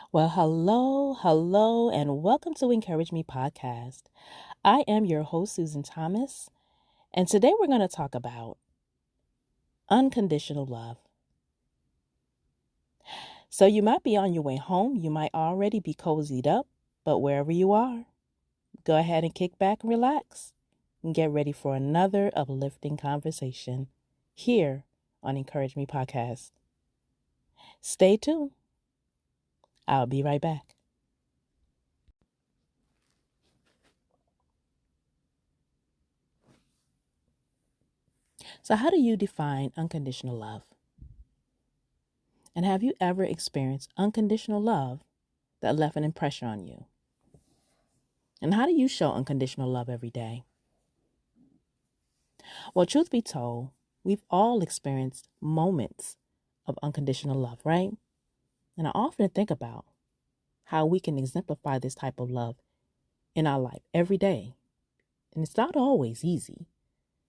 Well, hello, and welcome to Encourage Me podcast. I am your host, Susan Thomas, and today we're going to talk about unconditional love. So you might be on your way home, you might already be cozied up, but wherever you are, go ahead and kick back and relax and get ready for another uplifting conversation here on Encourage Me podcast. Stay tuned. I'll be right back. So how do you define unconditional love? And have you ever experienced unconditional love that left an impression on you? And how do you show unconditional love every day? Well, truth be told, we've all experienced moments of unconditional love, right? And I often think about how we can exemplify this type of love in our life every day. And it's not always easy,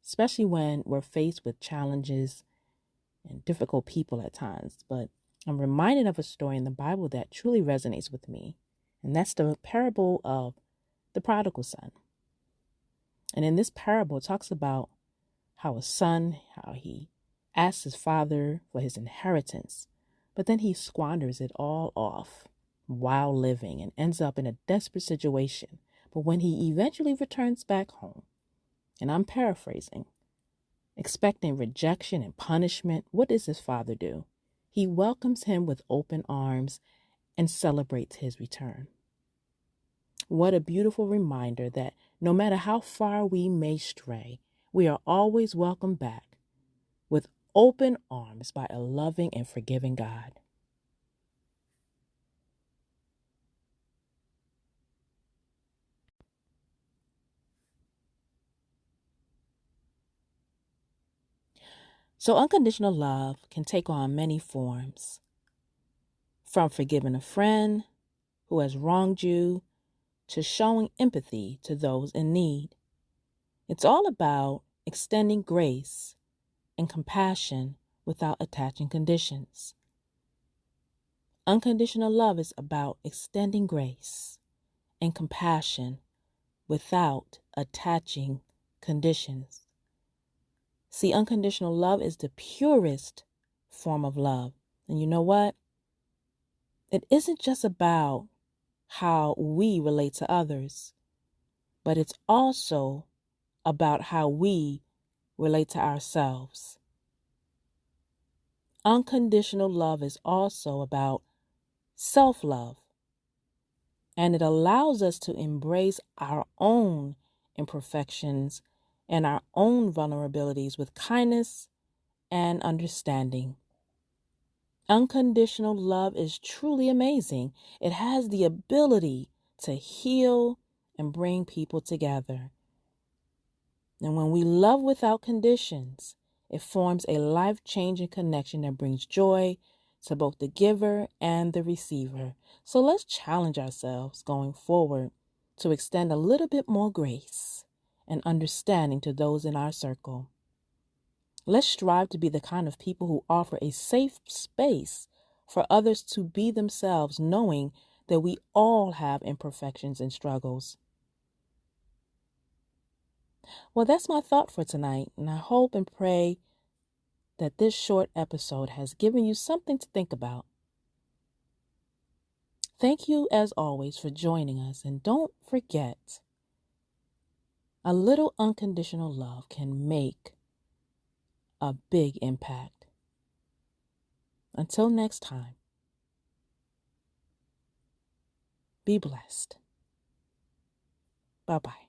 especially when we're faced with challenges and difficult people at times. But I'm reminded of a story in the Bible that truly resonates with me. And that's the parable of the Prodigal Son. And in this parable, it talks about how he asks his father for his inheritance, but then he squanders it all off while living and ends up in a desperate situation. But when he eventually returns back home, and I'm paraphrasing, expecting rejection and punishment, what does his father do? He welcomes him with open arms and celebrates his return. What a beautiful reminder that no matter how far we may stray, we are always welcome back with open arms by a loving and forgiving God. So unconditional love can take on many forms, from forgiving a friend who has wronged you to showing empathy to those in need. It's all about extending grace and compassion without attaching conditions. Unconditional love is about extending grace and compassion without attaching conditions. See, unconditional love is the purest form of love. And you know what? It isn't just about how we relate to others, but it's also about how we relate to ourselves. Unconditional love is also about self-love, and it allows us to embrace our own imperfections and our own vulnerabilities with kindness and understanding. Unconditional love is truly amazing. It has the ability to heal and bring people together. And when we love without conditions, it forms a life-changing connection that brings joy to both the giver and the receiver. So let's challenge ourselves going forward to extend a little bit more grace and understanding to those in our circle. Let's strive to be the kind of people who offer a safe space for others to be themselves, knowing that we all have imperfections and struggles. Well, that's my thought for tonight, and I hope and pray that this short episode has given you something to think about. Thank you, as always, for joining us, and don't forget, a little unconditional love can make a big impact. Until next time, be blessed. Bye-bye.